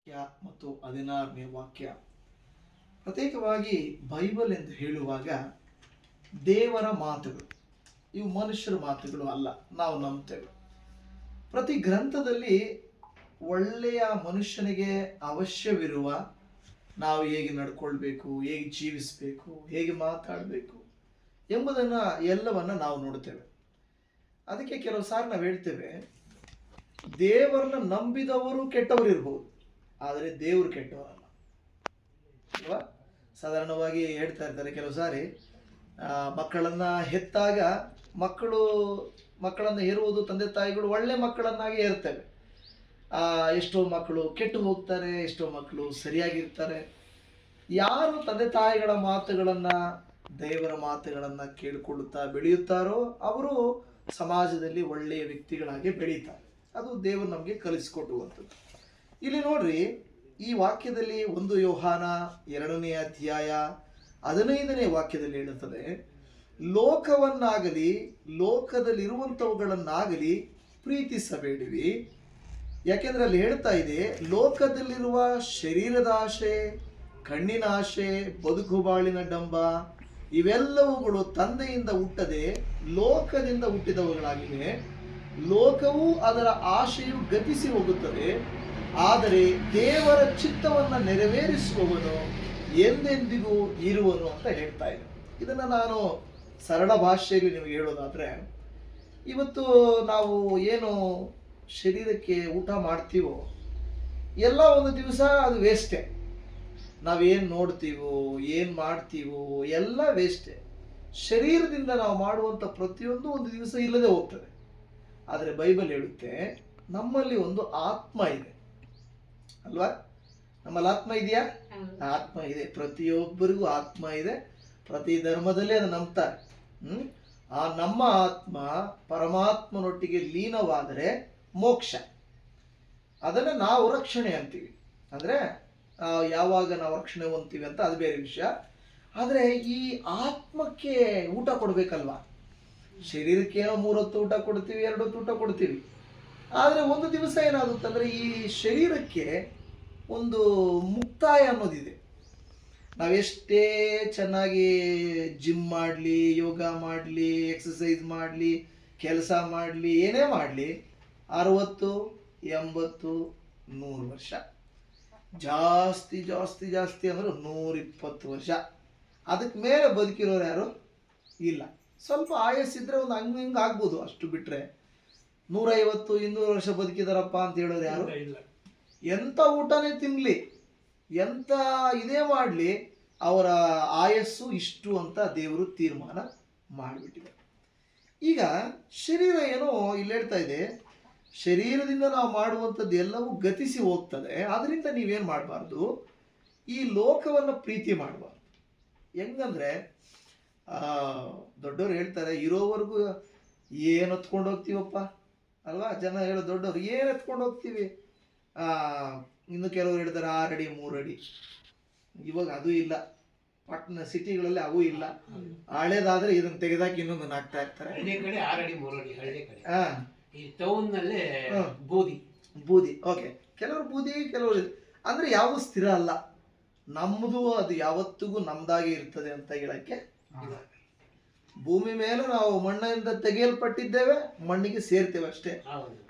ವಾಕ್ಯ ಮತ್ತು 16ನೇ ವಾಕ್ಯ ಪ್ರತ್ಯೇಕವಾಗಿ ಬೈಬಲ್ ಎಂದು ಹೇಳುವಾಗ ದೇವರ ಮಾತುಗಳು, ಇವು ಮನುಷ್ಯರ ಮಾತುಗಳು ಅಲ್ಲ. ನಾವು ನಂಬ್ತೇವೆ ಪ್ರತಿ ಗ್ರಂಥದಲ್ಲಿ ಒಳ್ಳೆಯ ಮನುಷ್ಯನಿಗೆ ಅವಶ್ಯವಿರುವ ನಾವು ಹೇಗೆ ನಡ್ಕೊಳ್ಬೇಕು, ಹೇಗೆ ಜೀವಿಸಬೇಕು, ಹೇಗೆ ಮಾತಾಡಬೇಕು ಎಂಬುದನ್ನು ಎಲ್ಲವನ್ನ ನಾವು ನೋಡ್ತೇವೆ. ಅದಕ್ಕೆ ಕೆಲವು ಸಾರಿ ನಾವು ಹೇಳ್ತೇವೆ, ದೇವರನ್ನ ನಂಬಿದವರು ಕೆಟ್ಟವರು ಇರ್ಬೋದು, ಆದರೆ ದೇವರು ಕೆಟ್ಟವರಲ್ಲ ಅಲ್ವಾ. ಸಾಧಾರಣವಾಗಿ ಹೇಳ್ತಾ ಇರ್ತಾರೆ ಕೆಲವು ಸಾರಿ, ಮಕ್ಕಳನ್ನ ಹೆತ್ತಾಗ ಮಕ್ಕಳನ್ನು ಹೆರುವುದು ತಂದೆ ತಾಯಿಗಳು ಒಳ್ಳೆ ಮಕ್ಕಳನ್ನಾಗಿ ಹೇರ್ತೇವೆ. ಎಷ್ಟೋ ಮಕ್ಕಳು ಕೆಟ್ಟು ಹೋಗ್ತಾರೆ, ಎಷ್ಟೋ ಮಕ್ಕಳು ಸರಿಯಾಗಿರ್ತಾರೆ. ಯಾರು ತಂದೆ ತಾಯಿಗಳ ಮಾತುಗಳನ್ನು, ದೇವರ ಮಾತುಗಳನ್ನು ಕೇಳಿಕೊಳ್ಳುತ್ತಾ ಬೆಳೆಯುತ್ತಾರೋ ಅವರು ಸಮಾಜದಲ್ಲಿ ಒಳ್ಳೆಯ ವ್ಯಕ್ತಿಗಳಾಗಿ ಬೆಳೀತಾರೆ. ಅದು ದೇವರು ನಮಗೆ ಕಲಿಸಿಕೊಡುವಂಥದ್ದು. ಇಲ್ಲಿ ನೋಡ್ರಿ, ಈ ವಾಕ್ಯದಲ್ಲಿ 1 ಯೋಹಾನ 2ನೇ ಅಧ್ಯಾಯ 15ನೇ ವಾಕ್ಯದಲ್ಲಿ ಹೇಳುತ್ತದೆ, ಲೋಕವನ್ನಾಗಲಿ ಲೋಕದಲ್ಲಿರುವಂಥವುಗಳನ್ನಾಗಲಿ ಪ್ರೀತಿಸಬೇಡಿರಿ. ಯಾಕೆಂದ್ರೆ ಅಲ್ಲಿ ಹೇಳ್ತಾ ಇದೆ, ಲೋಕದಲ್ಲಿರುವ ಶರೀರದ ಆಶೆ, ಕಣ್ಣಿನ ಆಶೆ, ಬದುಕುಬಾಳಿನ ಡಂಬ ಇವೆಲ್ಲವುಗಳು ತಂದೆಯಿಂದ ಹುಟ್ಟದೆ ಲೋಕದಿಂದ ಹುಟ್ಟಿದವುಗಳಾಗಿವೆ. ಲೋಕವು ಅದರ ಆಶೆಯು ಗತಿಸಿ ಹೋಗುತ್ತದೆ, ಆದರೆ ದೇವರ ಚಿತ್ತವನ್ನು ನೆರವೇರಿಸುವವನು ಎಂದೆಂದಿಗೂ ಇರುವನು ಅಂತ ಹೇಳ್ತಾ ಇದೆ. ಇದನ್ನು ನಾನು ಸರಳ ಭಾಷೆಯಲ್ಲಿ ನಿಮಗೆ ಹೇಳೋದಾದ್ರೆ, ಇವತ್ತು ನಾವು ಏನು ಶರೀರಕ್ಕೆ ಊಟ ಮಾಡ್ತೀವೋ ಎಲ್ಲ ಒಂದು ದಿವಸ ಅದು ವೇಸ್ಟೇ. ನಾವೇನು ನೋಡ್ತೀವೋ, ಏನು ಮಾಡ್ತೀವೋ ಎಲ್ಲ ವೇಸ್ಟೇ. ಶರೀರದಿಂದ ನಾವು ಮಾಡುವಂಥ ಪ್ರತಿಯೊಂದು ಒಂದು ದಿವಸ ಇಲ್ಲದೆ ಹೋಗ್ತದೆ. ಆದರೆ ಬೈಬಲ್ ಹೇಳುತ್ತೆ, ನಮ್ಮಲ್ಲಿ ಒಂದು ಆತ್ಮ ಇದೆ ಅಲ್ವಾ. ನಮ್ಮಲ್ಲಿ ಆತ್ಮ ಇದೆಯಾ? ಆತ್ಮ ಇದೆ. ಪ್ರತಿಯೊಬ್ಬರಿಗೂ ಆತ್ಮ ಇದೆ. ಪ್ರತಿ ಧರ್ಮದಲ್ಲಿ ಅದು ನಂಬ್ತಾರೆ. ಆ ನಮ್ಮ ಆತ್ಮ ಪರಮಾತ್ಮನೊಟ್ಟಿಗೆ ಲೀನವಾದರೆ ಮೋಕ್ಷ. ಅದನ್ನು ನಾವು ರಕ್ಷಣೆ ಅಂತೀವಿ. ಅಂದರೆ ಯಾವಾಗ ನಾವು ರಕ್ಷಣೆ ಹೊಂದ್ತೀವಿ ಅಂತ ಅದು ಬೇರೆ ವಿಷಯ. ಆದರೆ ಈ ಆತ್ಮಕ್ಕೆ ಊಟ ಕೊಡಬೇಕಲ್ವಾ. ಶರೀರಕ್ಕೆ ಏನೋ 3 ಹೊತ್ತು ಊಟ ಕೊಡ್ತೀವಿ, 2 ಹೊತ್ತು ಊಟ ಕೊಡ್ತೀವಿ. ಆದರೆ ಒಂದು ದಿವಸ ಏನಾಗುತ್ತಂದರೆ ಈ ಶರೀರಕ್ಕೆ ಒಂದು ಮುಕ್ತಾಯ ಅನ್ನೋದಿದೆ. ನಾವೆಷ್ಟೇ ಚೆನ್ನಾಗಿ ಜಿಮ್ ಮಾಡಲಿ, ಯೋಗ ಮಾಡಲಿ, ಎಕ್ಸಸೈಸ್ ಮಾಡಲಿ, ಕೆಲಸ ಮಾಡಲಿ, ಏನೇ ಮಾಡಲಿ, 60, 80, 100 ವರ್ಷ, ಜಾಸ್ತಿ ಜಾಸ್ತಿ ಜಾಸ್ತಿ ಅಂದ್ರೆ 120 ವರ್ಷ. ಅದಕ್ಕೆ ಮೇಲೆ ಬದುಕಿರೋರು ಯಾರು ಇಲ್ಲ. ಸ್ವಲ್ಪ ಆಯಸ್ಸಿದ್ರೆ ಒಂದು ಹಂಗೆ ಆಗ್ಬೋದು, ಅಷ್ಟು ಬಿಟ್ಟರೆ 150, 200 ವರ್ಷ ಬದುಕಿದಾರಪ್ಪ ಅಂತ ಹೇಳೋರು ಯಾರು ಇಲ್ಲ. ಎಂಥ ಊಟನೇ ತಿನ್ನಲಿ, ಎಂಥ ಇದೇ ಮಾಡಲಿ, ಅವರ ಆಯಸ್ಸು ಇಷ್ಟು ಅಂತ ದೇವರು ತೀರ್ಮಾನ ಮಾಡಿಬಿಟ್ಟಿದ್ದಾರೆ. ಈಗ ಶರೀರ ಏನೋ ಇಲ್ಲಿ ಹೇಳ್ತಾ ಇದೆ, ಶರೀರದಿಂದ ನಾವು ಮಾಡುವಂಥದ್ದು ಎಲ್ಲವೂ ಗತಿಸಿ ಹೋಗ್ತದೆ. ಅದರಿಂದ ನೀವೇನು ಮಾಡಬಾರ್ದು, ಈ ಲೋಕವನ್ನು ಪ್ರೀತಿ ಮಾಡಬಾರ್ದು. ಹೆಂಗಂದ್ರೆ ದೊಡ್ಡವರು ಹೇಳ್ತಾರೆ, ಇರೋವರೆಗೂ ಏನು ಹೊತ್ಕೊಂಡು ಹೋಗ್ತೀವಪ್ಪ ಅಲ್ವಾ. ಜನ ಹೇಳೋ ದೊಡ್ಡವರು, ಏನು ಎತ್ಕೊಂಡು ಹೋಗ್ತೀವಿ. ಇನ್ನು ಕೆಲವರು ಹೇಳ್ತಾರೆ 6 ಅಡಿ 3 ಅಡಿ. ಇವಾಗ ಅದು ಇಲ್ಲ, ಪಟ್ಟಣ ಸಿಟಿಗಳಲ್ಲಿ ಅವು ಇಲ್ಲ. ಹಳೇದಾದ್ರೆ ಇದನ್ನು ತೆಗೆದಾಕಿ ಇನ್ನೊಂದನ್ನು ಹಾಕ್ತಾ ಇರ್ತಾರೆ. 6 ಅಡಿ 3 ಅಡಿ ಹಳ್ಳಿ ಕಡೆ. ಈ ಟೌನ್ ನಲ್ಲೇ ಬೂದಿ. ಓಕೆ, ಕೆಲವರು ಬೂದಿ, ಕೆಲವರು ಅಂದ್ರೆ ಯಾವ ಸ್ಥಿರ ಅಲ್ಲ. ನಮ್ಮದು ಅದು ಯಾವತ್ತಿಗೂ ನಮ್ದಾಗೆ ಇರ್ತದೆ ಅಂತ ಹೇಳಕ್ಕೆ. ಭೂಮಿ ಮೇಲೆ ನಾವು ಮಣ್ಣಿನಿಂದ ತೆಗೆಯಲ್ಪಟ್ಟಿದ್ದೇವೆ, ಮಣ್ಣಿಗೆ ಸೇರ್ತೇವೆ ಅಷ್ಟೇ.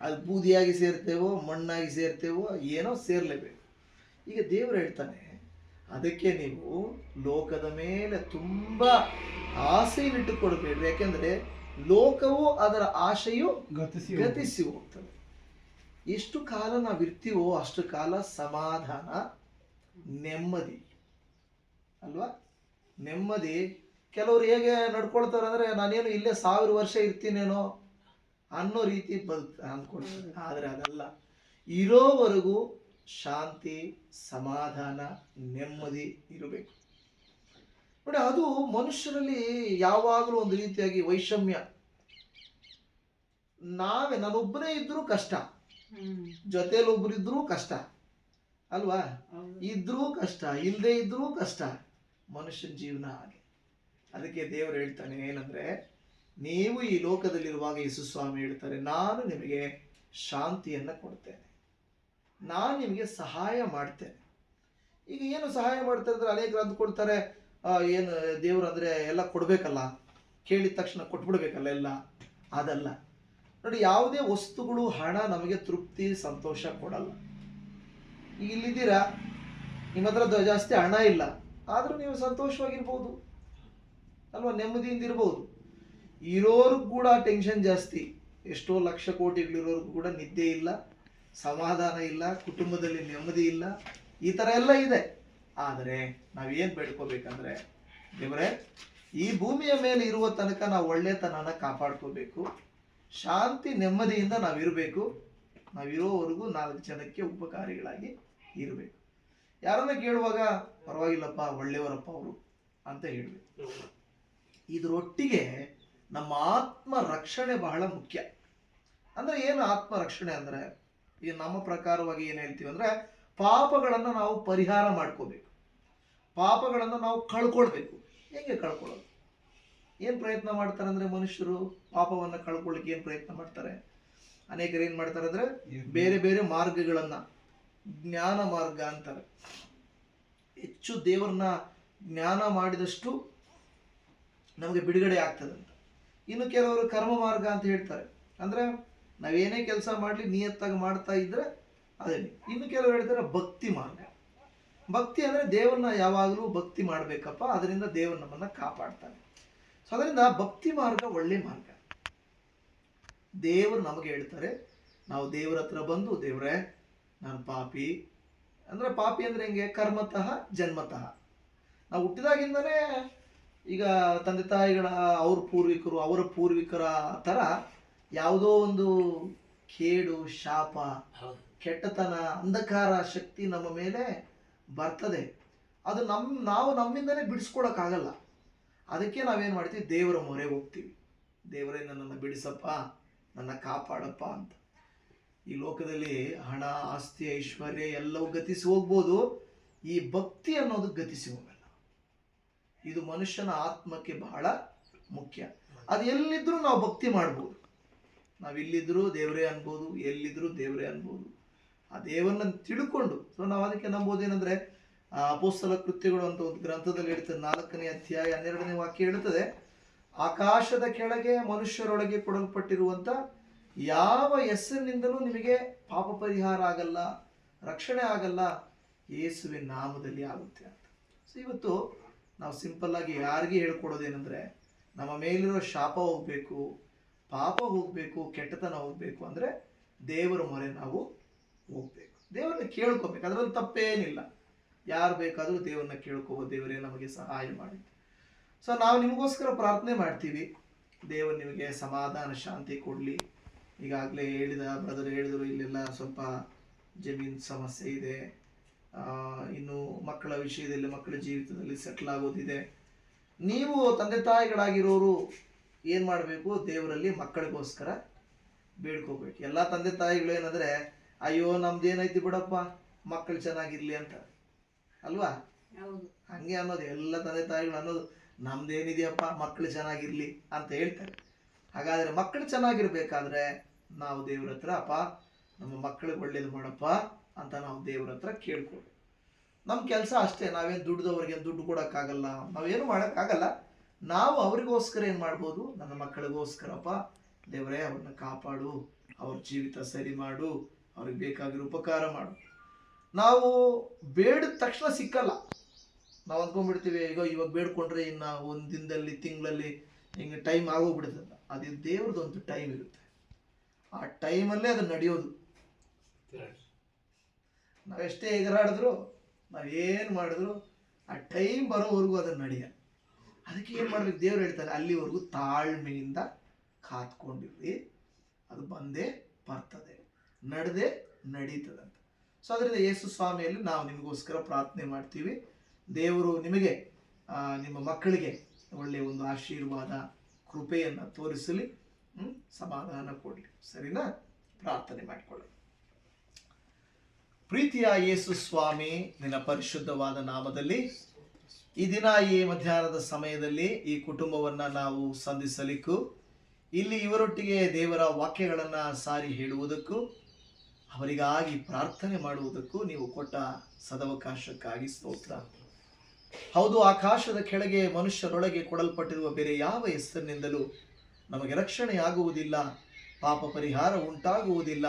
ಅದು ಬೂದಿಯಾಗಿ ಸೇರ್ತೇವೋ ಮಣ್ಣಾಗಿ ಸೇರ್ತೇವೋ ಏನೋ ಸೇರ್ಲೇಬೇಕು. ಈಗ ದೇವರು ಹೇಳ್ತಾನೆ, ಅದಕ್ಕೆ ನೀವು ಲೋಕದ ಮೇಲೆ ತುಂಬಾ ಆಸೆಯನ್ನಿಟ್ಟುಕೊಡ್ಬೇಡ್ರಿ. ಯಾಕೆಂದ್ರೆ ಲೋಕವು ಅದರ ಆಶೆಯು ಗತಿಸಿ ಹೋಗ್ತದೆ. ಎಷ್ಟು ಕಾಲ ನಾವಿರ್ತೀವೋ ಅಷ್ಟು ಕಾಲ ಸಮಾಧಾನ, ನೆಮ್ಮದಿ ಅಲ್ವಾ. ನೆಮ್ಮದಿ. ಕೆಲವರು ಹೇಗೆ ನಡ್ಕೊಳ್ತಾರೆ ಅಂದರೆ, ನಾನೇನು ಇಲ್ಲೇ 1000 ವರ್ಷ ಇರ್ತೀನೇನೋ ಅನ್ನೋ ರೀತಿ ಅಂದ್ಕೊಳ್ತಾರೆ. ಆದರೆ ಅದಲ್ಲ. ಇರೋವರೆಗೂ ಶಾಂತಿ, ಸಮಾಧಾನ, ನೆಮ್ಮದಿ ಇರಬೇಕು ನೋಡಿ. ಅದು ಮನುಷ್ಯರಲ್ಲಿ ಯಾವಾಗಲೂ ಒಂದು ರೀತಿಯಾಗಿ ವೈಷಮ್ಯ. ನಾನೊಬ್ಬನೇ ಇದ್ರೂ ಕಷ್ಟ, ಜೊತೆಯಲ್ಲಿ ಒಬ್ರು ಇದ್ರೂ ಕಷ್ಟ ಅಲ್ವಾ. ಇದ್ರೂ ಕಷ್ಟ, ಇಲ್ಲದೆ ಇದ್ರೂ ಕಷ್ಟ. ಮನುಷ್ಯನ ಜೀವನ ಹಾಗೆ. ಅದಕ್ಕೆ ದೇವರು ಹೇಳ್ತಾನೆ ಏನಂದ್ರೆ, ನೀವು ಈ ಲೋಕದಲ್ಲಿರುವಾಗ ಯೇಸು ಸ್ವಾಮಿ ಹೇಳ್ತಾರೆ, ನಾನು ನಿಮಗೆ ಶಾಂತಿಯನ್ನು ಕೊಡ್ತೇನೆ, ನಾನು ನಿಮಗೆ ಸಹಾಯ ಮಾಡ್ತೇನೆ. ಈಗ ಏನು ಸಹಾಯ ಮಾಡ್ತಾರೆ ಅಂದರೆ ಅನೇಕರು ಅಂದ್ಕೊಳ್ತಾರೆ, ಏನು ದೇವರು ಅಂದರೆ ಎಲ್ಲ ಕೊಡಬೇಕಲ್ಲ, ಕೇಳಿದ ತಕ್ಷಣ ಕೊಟ್ಬಿಡ್ಬೇಕಲ್ಲ ಎಲ್ಲ. ಅದಲ್ಲ ನೋಡಿ, ಯಾವುದೇ ವಸ್ತುಗಳು ಹಣ ನಮಗೆ ತೃಪ್ತಿ ಸಂತೋಷ ಕೊಡಲ್ಲ. ಈಗ ಇಲ್ಲಿದ್ದೀರಾ, ನಿಮ್ಮ ಹತ್ರ ಜಾಸ್ತಿ ಹಣ ಇಲ್ಲ, ಆದರೂ ನೀವು ಸಂತೋಷವಾಗಿರ್ಬೋದು ಅಲ್ವಾ, ನೆಮ್ಮದಿಯಿಂದ ಇರ್ಬೋದು. ಇರೋರ್ಗೂ ಕೂಡ ಟೆನ್ಷನ್ ಜಾಸ್ತಿ. ಎಷ್ಟೋ ಲಕ್ಷ ಕೋಟಿಗಳಿರೋರ್ಗೂ ಕೂಡ ನಿದ್ದೆ ಇಲ್ಲ, ಸಮಾಧಾನ ಇಲ್ಲ, ಕುಟುಂಬದಲ್ಲಿ ನೆಮ್ಮದಿ ಇಲ್ಲ, ಈ ಥರ ಎಲ್ಲ ಇದೆ. ಆದರೆ ನಾವೇನು ಬೇಡ್ಕೋಬೇಕಂದ್ರೆ, ದೇವರೇ ಈ ಭೂಮಿಯ ಮೇಲೆ ಇರುವ ತನಕ ನಾವು ಒಳ್ಳೆತನನ ಕಾಪಾಡ್ಕೋಬೇಕು, ಶಾಂತಿ ನೆಮ್ಮದಿಯಿಂದ ನಾವಿರಬೇಕು, ನಾವಿರೋವರೆಗೂ 4 ಜನಕ್ಕೆ ಉಪಕಾರಿಗಳಾಗಿ ಇರಬೇಕು. ಯಾರನ್ನ ಕೇಳುವಾಗ ಪರವಾಗಿಲ್ಲಪ್ಪ ಒಳ್ಳೆಯವರಪ್ಪ ಅವರು ಅಂತ ಹೇಳಬೇಕು. ಇದರೊಟ್ಟಿಗೆ ನಮ್ಮ ಆತ್ಮ ರಕ್ಷಣೆ ಬಹಳ ಮುಖ್ಯ. ಅಂದರೆ ಏನು ಆತ್ಮ ರಕ್ಷಣೆ ಅಂದರೆ, ಈ ನಮ್ಮ ಪ್ರಕಾರವಾಗಿ ಏನು ಹೇಳ್ತೀವಿ ಅಂದರೆ, ಪಾಪಗಳನ್ನು ನಾವು ಪರಿಹಾರ ಮಾಡ್ಕೋಬೇಕು, ಪಾಪಗಳನ್ನು ನಾವು ಕಳ್ಕೊಳ್ಬೇಕು. ಹೇಗೆ ಕಳ್ಕೊಳ್ಳೋದು? ಏನು ಪ್ರಯತ್ನ ಮಾಡ್ತಾರೆ ಅಂದರೆ, ಮನುಷ್ಯರು ಪಾಪವನ್ನು ಕಳ್ಕೊಳ್ಳಿಕ್ಕೆ ಏನು ಪ್ರಯತ್ನ ಮಾಡ್ತಾರೆ? ಅನೇಕರು ಏನು ಮಾಡ್ತಾರೆ ಅಂದರೆ, ಬೇರೆ ಬೇರೆ ಮಾರ್ಗಗಳನ್ನು, ಜ್ಞಾನ ಮಾರ್ಗ ಅಂತಾರೆ. ಹೆಚ್ಚು ದೇವರನ್ನ ಜ್ಞಾನ ಮಾಡಿದಷ್ಟು ನಮಗೆ ಬಿಡುಗಡೆ ಆಗ್ತದಂತ. ಇನ್ನು ಕೆಲವರು ಕರ್ಮ ಮಾರ್ಗ ಅಂತ ಹೇಳ್ತಾರೆ, ಅಂದರೆ ನಾವೇನೇ ಕೆಲಸ ಮಾಡಲಿ ನಿಯತ್ತಾಗಿ ಮಾಡ್ತಾ ಇದ್ರೆ ಅದೇ. ಇನ್ನು ಕೆಲವರು ಹೇಳ್ತಾರೆ ಭಕ್ತಿ ಮಾರ್ಗ. ಭಕ್ತಿ ಅಂದರೆ ದೇವರನ್ನ ಯಾವಾಗಲೂ ಭಕ್ತಿ ಮಾಡಬೇಕಪ್ಪ, ಅದರಿಂದ ದೇವರು ನಮ್ಮನ್ನು ಕಾಪಾಡ್ತಾನೆ. ಸೊ ಅದರಿಂದ ಭಕ್ತಿ ಮಾರ್ಗ ಒಳ್ಳೆ ಮಾರ್ಗ. ದೇವರು ನಮಗೆ ಹೇಳ್ತಾರೆ, ನಾವು ದೇವರ ಹತ್ರ ಬಂದು, ದೇವರೇ ನಾನು ಪಾಪಿ ಅಂದರೆ, ಪಾಪಿ ಅಂದರೆ ಹೆಂಗೆ? ಕರ್ಮತಃ ಜನ್ಮತಃ. ನಾವು ಹುಟ್ಟಿದಾಗಿಂದನೇ ಈಗ ತಂದೆ ತಾಯಿಗಳ ಅವ್ರ ಪೂರ್ವಿಕರು ಅವರ ಪೂರ್ವಿಕರ ಥರ ಯಾವುದೋ ಒಂದು ಕೇಡು, ಶಾಪ, ಕೆಟ್ಟತನ, ಅಂಧಕಾರ ಶಕ್ತಿ ನಮ್ಮ ಮೇಲೆ ಬರ್ತದೆ. ಅದು ನಾವು ನಮ್ಮಿಂದಲೇ ಬಿಡಿಸ್ಕೊಳಕ್ಕಾಗಲ್ಲ. ಅದಕ್ಕೆ ನಾವೇನು ಮಾಡ್ತೀವಿ? ದೇವರ ಮೊರೆ ಹೋಗ್ತೀವಿ. ದೇವರೇ ನನ್ನನ್ನು ಬಿಡಿಸಪ್ಪ, ನನ್ನ ಕಾಪಾಡಪ್ಪ ಅಂತ. ಈ ಲೋಕದಲ್ಲಿ ಹಣ, ಆಸ್ತಿ, ಐಶ್ವರ್ಯ ಎಲ್ಲವೂ ಗತಿಸಿ ಹೋಗ್ಬೋದು, ಈ ಭಕ್ತಿ ಅನ್ನೋದು ಗತಿಸಿ ಹೋಗಲ್ಲ. ಇದು ಮನುಷ್ಯನ ಆತ್ಮಕ್ಕೆ ಬಹಳ ಮುಖ್ಯ. ಅದು ಎಲ್ಲಿದ್ರೂ ನಾವು ಭಕ್ತಿ ಮಾಡ್ಬೋದು. ನಾವಿಲ್ಲಿದ್ದರೂ ದೇವರೇ ಅನ್ಬೋದು, ಎಲ್ಲಿದ್ದರೂ ದೇವರೇ ಅನ್ಬೋದು. ಆ ದೇವರನ್ನ ತಿಳ್ಕೊಂಡು, ಸೊ ನಾವು ಅದಕ್ಕೆ ನಂಬೋದೇನೆಂದರೆ, ಅಪೊಸ್ತಲ ಕೃತ್ಯಗಳು ಅಂತ ಒಂದು ಗ್ರಂಥದಲ್ಲಿ ಹೇಳ್ತದೆ, 4ನೇ ಅಧ್ಯಾಯ 12ನೇ ವಾಕ್ಯ ಹೇಳ್ತದೆ, ಆಕಾಶದ ಕೆಳಗೆ ಮನುಷ್ಯರೊಳಗೆ ಕೊಡಲ್ಪಟ್ಟಿರುವಂಥ ಯಾವ ಹೆಸರಿನಿಂದಲೂ ನಿಮಗೆ ಪಾಪ ಪರಿಹಾರ ಆಗಲ್ಲ, ರಕ್ಷಣೆ ಆಗಲ್ಲ, ಯೇಸುವಿನ ನಾಮದಲ್ಲಿ ಆಗುತ್ತೆ ಅಂತ. ಸೊ ಇವತ್ತು ನಾವು ಸಿಂಪಲ್ ಆಗಿ ಯಾರಿಗೆ ಹೇಳ್ಕೊಡೋದೇನೆಂದರೆ, ನಮ್ಮ ಮೇಲಿರೋ ಶಾಪ ಹೋಗಬೇಕು, ಪಾಪ ಹೋಗಬೇಕು, ಕೆಟ್ಟತನ ಹೋಗಬೇಕು ಅಂದರೆ ದೇವರ ಮೊರೆ ನಾವು ಹೋಗ್ಬೇಕು, ದೇವರನ್ನ ಕೇಳ್ಕೋಬೇಕು. ಅದರಲ್ಲಿ ತಪ್ಪೇನಿಲ್ಲ. ಯಾರು ಬೇಕಾದರೂ ದೇವರನ್ನ ಕೇಳ್ಕೋಬೋದು, ದೇವರೇ ನಮಗೆ ಸಹಾಯ ಮಾಡಿ. ಸೊ ನಾವು ನಿಮಗೋಸ್ಕರ ಪ್ರಾರ್ಥನೆ ಮಾಡ್ತೀವಿ, ದೇವರು ನಿಮಗೆ ಸಮಾಧಾನ ಶಾಂತಿ ಕೊಡಲಿ. ಈಗಾಗಲೇ ಬ್ರದರ್ ಹೇಳಿದರು, ಇಲ್ಲೆಲ್ಲ ಸ್ವಲ್ಪ ಜಮೀನು ಸಮಸ್ಯೆ ಇದೆ, ಇನ್ನು ಮಕ್ಕಳ ವಿಷಯದಲ್ಲಿ, ಮಕ್ಕಳ ಜೀವಿತದಲ್ಲಿ ಸೆಟ್ಲ್ ಆಗೋದಿದೆ. ನೀವು ತಂದೆ ತಾಯಿಗಳಾಗಿರೋರು ಏನು ಮಾಡಬೇಕು? ದೇವರಲ್ಲಿ ಮಕ್ಕಳಿಗೋಸ್ಕರ ಬೇಡ್ಕೋಬೇಕು. ಎಲ್ಲ ತಂದೆ ತಾಯಿಗಳು ಏನಂದರೆ, ಅಯ್ಯೋ ನಮ್ದೇನೈತಿ ಬಿಡಪ್ಪ, ಮಕ್ಕಳು ಚೆನ್ನಾಗಿರ್ಲಿ ಅಂತ ಅಲ್ವಾ? ಹಂಗೆ ಅನ್ನೋದು ಎಲ್ಲ ತಂದೆ ತಾಯಿಗಳು ಅನ್ನೋದು, ನಮ್ದೇನಿದೆಯಪ್ಪ, ಮಕ್ಕಳು ಚೆನ್ನಾಗಿರ್ಲಿ ಅಂತ ಹೇಳ್ತಾರೆ. ಹಾಗಾದರೆ ಮಕ್ಕಳು ಚೆನ್ನಾಗಿರ್ಬೇಕಾದ್ರೆ ನಾವು ದೇವ್ರ ಹತ್ರ, ಅಪ್ಪ ನಮ್ಮ ಮಕ್ಕಳಿಗೆ ಒಳ್ಳೇದು ಮಾಡಪ್ಪ ಅಂತ ನಾವು ದೇವ್ರ ಹತ್ರ ಕೇಳ್ಕೊಳ್ಬೇಕು. ನಮ್ಮ ಕೆಲಸ ಅಷ್ಟೇ. ನಾವೇನು ದುಡ್ದವ್ರಿಗೆ ದುಡ್ಡು ಕೊಡೋಕ್ಕಾಗಲ್ಲ, ನಾವೇನು ಮಾಡೋಕ್ಕಾಗಲ್ಲ. ನಾವು ಅವರಿಗೋಸ್ಕರ ಏನು ಮಾಡ್ಬೋದು? ನನ್ನ ಮಕ್ಕಳಿಗೋಸ್ಕರಪ್ಪ ದೇವರೇ ಅವ್ರನ್ನ ಕಾಪಾಡು, ಅವ್ರ ಜೀವಿತ ಸರಿ ಮಾಡು, ಅವ್ರಿಗೆ ಬೇಕಾಗಿರೋ ಉಪಕಾರ ಮಾಡು. ನಾವು ಬೇಡಿದ ತಕ್ಷಣ ಸಿಕ್ಕಲ್ಲ. ನಾವು ಅಂದ್ಕೊಂಡ್ಬಿಡ್ತೀವಿ, ಈಗ ಇವಾಗ ಬೇಡ್ಕೊಂಡ್ರೆ ಇನ್ನು ಒಂದು ದಿನದಲ್ಲಿ, ತಿಂಗಳಲ್ಲಿ ಹಿಂಗೆ ಟೈಮ್ ಆಗೋಗ್ಬಿಡ್ತದೆ. ಅದು ದೇವ್ರದ್ದೊಂದು ಟೈಮ್ ಇರುತ್ತೆ, ಆ ಟೈಮಲ್ಲೇ ಅದು ನಡೆಯೋದು. ನಾವೆಷ್ಟೇ ಎಗರಾಡಿದ್ರು, ನಾವೇನು ಮಾಡಿದ್ರು, ಆ ಟೈಮ್ ಬರೋವರೆಗೂ ಅದನ್ನು ನಡೆಯ. ಅದಕ್ಕೆ ಏನು ಮಾಡ್ಬೇಕು? ದೇವ್ರು ಹೇಳ್ತಾರೆ, ಅಲ್ಲಿವರೆಗೂ ತಾಳ್ಮೆಯಿಂದ ಕಾತ್ಕೊಂಡಿರ್ರಿ, ಅದು ಬಂದೇ ಬರ್ತದೆ, ನಡೆದೇ ನಡೀತದಂತ. ಸೊ ಅದರಿಂದ ಯೇಸು ಸ್ವಾಮಿಯಲ್ಲಿ ನಾವು ನಿಮಗೋಸ್ಕರ ಪ್ರಾರ್ಥನೆ ಮಾಡ್ತೀವಿ. ದೇವರು ನಿಮಗೆ, ನಿಮ್ಮ ಮಕ್ಕಳಿಗೆ ಒಳ್ಳೆಯ ಒಂದು ಆಶೀರ್ವಾದ, ಕೃಪೆಯನ್ನು ತೋರಿಸಲಿ, ಸಮಾಧಾನ ಕೊಡಲಿ. ಸರಿನಾ? ಪ್ರಾರ್ಥನೆ ಮಾಡಿಕೊಳ್ಳಿ. ಪ್ರೀತಿಯ ಯೇಸು ಸ್ವಾಮಿ, ನಿನ್ನ ಪರಿಶುದ್ಧವಾದ ನಾಮದಲ್ಲಿ ಈ ದಿನ, ಈ ಮಧ್ಯಾಹ್ನದ ಸಮಯದಲ್ಲಿ ಈ ಕುಟುಂಬವನ್ನು ನಾವು ಸಂಧಿಸಲಿಕ್ಕೂ, ಇಲ್ಲಿ ಇವರೊಟ್ಟಿಗೆ ದೇವರ ವಾಕ್ಯಗಳನ್ನು ಸಾರಿ ಹೇಳುವುದಕ್ಕೂ, ಅವರಿಗಾಗಿ ಪ್ರಾರ್ಥನೆ ಮಾಡುವುದಕ್ಕೂ ನೀವು ಕೊಟ್ಟ ಸದವಕಾಶಕ್ಕಾಗಿ ಸ್ತೋತ್ರ. ಹೌದು, ಆಕಾಶದ ಕೆಳಗೆ ಮನುಷ್ಯರೊಳಗೆ ಕೊಡಲ್ಪಟ್ಟಿರುವ ಬೇರೆ ಯಾವ ಹೆಸರಿನಿಂದಲೂ ನಮಗೆ ರಕ್ಷಣೆಯಾಗುವುದಿಲ್ಲ, ಪಾಪ ಪರಿಹಾರ ಉಂಟಾಗುವುದಿಲ್ಲ,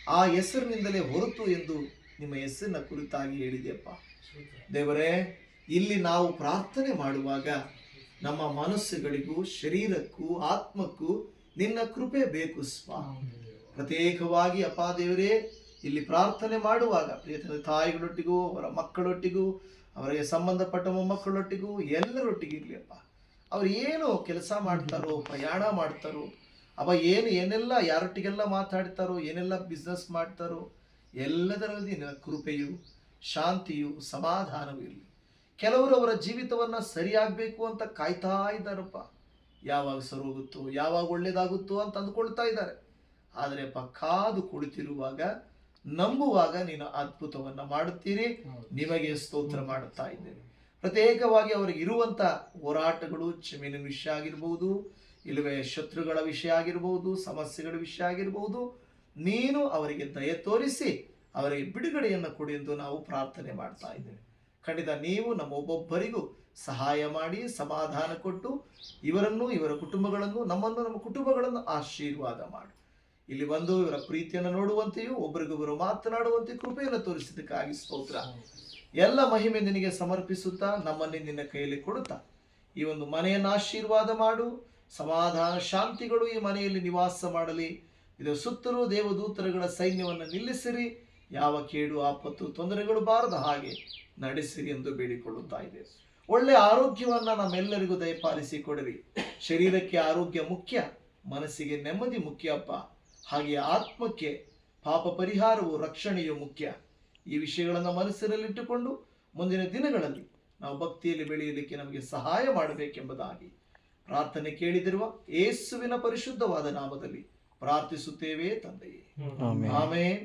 ಆ ಹೆಸರಿನಿಂದಲೇ ಹೊರತು ಎಂದು ನಿಮ್ಮ ಹೆಸರಿನ ಕುರಿತಾಗಿ ಹೇಳಿದೆಯಪ್ಪ. ದೇವರೇ, ಇಲ್ಲಿ ನಾವು ಪ್ರಾರ್ಥನೆ ಮಾಡುವಾಗ ನಮ್ಮ ಮನಸ್ಸುಗಳಿಗೂ ಶರೀರಕ್ಕೂ ಆತ್ಮಕ್ಕೂ ನಿನ್ನ ಕೃಪೆ ಬೇಕು ಸ್ವಾಮಿ. ಪ್ರತ್ಯೇಕವಾಗಿ ಅಪ್ಪ ದೇವರೇ, ಇಲ್ಲಿ ಪ್ರಾರ್ಥನೆ ಮಾಡುವಾಗ ಪ್ರಿಯ ತಾಯಿಗಳೊಟ್ಟಿಗೂ ಅವರ ಮಕ್ಕಳೊಟ್ಟಿಗೂ ಅವರಿಗೆ ಸಂಬಂಧಪಟ್ಟ ಮೊಮ್ಮಕ್ಕಳೊಟ್ಟಿಗೂ ಎಲ್ಲರೊಟ್ಟಿಗೂ ಇರಲಿಯಪ್ಪ. ಅವ್ರು ಏನು ಕೆಲಸ ಮಾಡ್ತಾರೋ, ಪ್ರಯಾಣ ಮಾಡ್ತಾರೋ, ಏನೆಲ್ಲ ಯಾರೊಟ್ಟಿಗೆಲ್ಲ ಮಾತಾಡ್ತಾರೋ, ಏನೆಲ್ಲ ಬಿಸ್ನೆಸ್ ಮಾಡ್ತಾರೋ, ಎಲ್ಲದರಲ್ಲಿ ನಿನ್ನ ಕೃಪೆಯು ಶಾಂತಿಯು ಸಮಾಧಾನವೂ ಇರಲಿ. ಕೆಲವರು ಅವರ ಜೀವಿತವನ್ನು ಸರಿಯಾಗಬೇಕು ಅಂತ ಕಾಯ್ತಾ ಇದ್ದಾರಪ್ಪ. ಯಾವಾಗ ಸರೋಗುತ್ತೋ, ಯಾವಾಗ ಒಳ್ಳೇದಾಗುತ್ತೋ ಅಂತ ಅಂದ್ಕೊಳ್ತಾ ಇದ್ದಾರೆ. ಆದರೆ ಅಪ್ಪ, ಕಾದು ಕುಳಿತಿರುವಾಗ ನಂಬುವಾಗ ನೀನು ಅದ್ಭುತವನ್ನ ಮಾಡುತ್ತೀರಿ. ನಿಮಗೆ ಸ್ತೋತ್ರ ಮಾಡುತ್ತಾ ಇದ್ದೇವೆ. ಪ್ರತ್ಯೇಕವಾಗಿ ಅವರಿಗೆ ಇರುವಂತ ಹೋರಾಟಗಳು, ಜಮೀನಿನ ವಿಷಯ ಆಗಿರ್ಬೋದು, ಇಲ್ಲವೇ ಶತ್ರುಗಳ ವಿಷಯ ಆಗಿರ್ಬೋದು, ಸಮಸ್ಯೆಗಳ ವಿಷಯ ಆಗಿರ್ಬೋದು, ನೀನು ಅವರಿಗೆ ದಯ ತೋರಿಸಿ ಅವರಿಗೆ ಬಿಡುಗಡೆಯನ್ನು ಕೊಡಿ ಎಂದು ನಾವು ಪ್ರಾರ್ಥನೆ ಮಾಡ್ತಾ ಇದ್ದೇವೆ. ಖಂಡಿತ ನೀವು ನಮ್ಮ ಒಬ್ಬೊಬ್ಬರಿಗೂ ಸಹಾಯ ಮಾಡಿ ಸಮಾಧಾನ ಕೊಟ್ಟು ಇವರನ್ನು, ಇವರ ಕುಟುಂಬಗಳನ್ನು, ನಮ್ಮನ್ನು, ನಮ್ಮ ಕುಟುಂಬಗಳನ್ನು ಆಶೀರ್ವಾದ ಮಾಡು. ಇಲ್ಲಿ ಬಂದು ಇವರ ಪ್ರೀತಿಯನ್ನು ನೋಡುವಂತೆಯೂ ಒಬ್ಬರಿಗೊಬ್ಬರು ಮಾತನಾಡುವಂತೆ ಕೃಪೆಯನ್ನು ತೋರಿಸಿದ್ದಕ್ಕಾಗಿ ಸ್ತೋತ್ರ. ಎಲ್ಲ ಮಹಿಮೆ ನಿನಗೆ ಸಮರ್ಪಿಸುತ್ತಾ ನಮ್ಮನ್ನೇ ನಿನ್ನ ಕೈಯಲ್ಲಿ ಕೊಡುತ್ತಾ ಈ ಒಂದು ಮನೆಯನ್ನು ಆಶೀರ್ವಾದ ಮಾಡು. ಸಮಾಧಾನ ಶಾಂತಿಗಳು ಈ ಮನೆಯಲ್ಲಿ ನಿವಾಸ ಮಾಡಲಿ. ಇದರ ಸುತ್ತಲೂ ದೇವದೂತರುಗಳ ಸೈನ್ಯವನ್ನು ನಿಲ್ಲಿಸಿರಿ. ಯಾವ ಕೇಡು ಆಪತ್ತು ತೊಂದರೆಗಳು ಬಾರದ ಹಾಗೆ ನಡೆಸಿರಿ ಎಂದು ಬೇಡಿಕೊಳ್ಳುತ್ತಾ ಇದೆ. ಒಳ್ಳೆ ಆರೋಗ್ಯವನ್ನ ನಮ್ಮೆಲ್ಲರಿಗೂ ದಯಪಾಲಿಸಿ ಕೊಡಿರಿ. ಶರೀರಕ್ಕೆ ಆರೋಗ್ಯ ಮುಖ್ಯ, ಮನಸ್ಸಿಗೆ ನೆಮ್ಮದಿ ಮುಖ್ಯ ಅಪ್ಪ. ಹಾಗೆ ಆತ್ಮಕ್ಕೆ ಪಾಪ ಪರಿಹಾರವು ರಕ್ಷಣೆಯು ಮುಖ್ಯ. ಈ ವಿಷಯಗಳನ್ನು ಮನಸ್ಸಿನಲ್ಲಿಟ್ಟುಕೊಂಡು ಮುಂದಿನ ದಿನಗಳಲ್ಲಿ ನಾವು ಭಕ್ತಿಯಲ್ಲಿ ಬೆಳೆಯಲಿಕ್ಕೆ ನಮಗೆ ಸಹಾಯ ಮಾಡಬೇಕೆಂಬುದಾಗಿ ಪ್ರಾರ್ಥನೆ ಕೇಳಿದಿರುವ ಯೇಸುವಿನ ಪರಿಶುದ್ಧವಾದ ನಾಮದಲ್ಲಿ ಪ್ರಾರ್ಥಿಸುತ್ತೇವೆ ತಂದೆಯೇ. ಆಮೆನ್.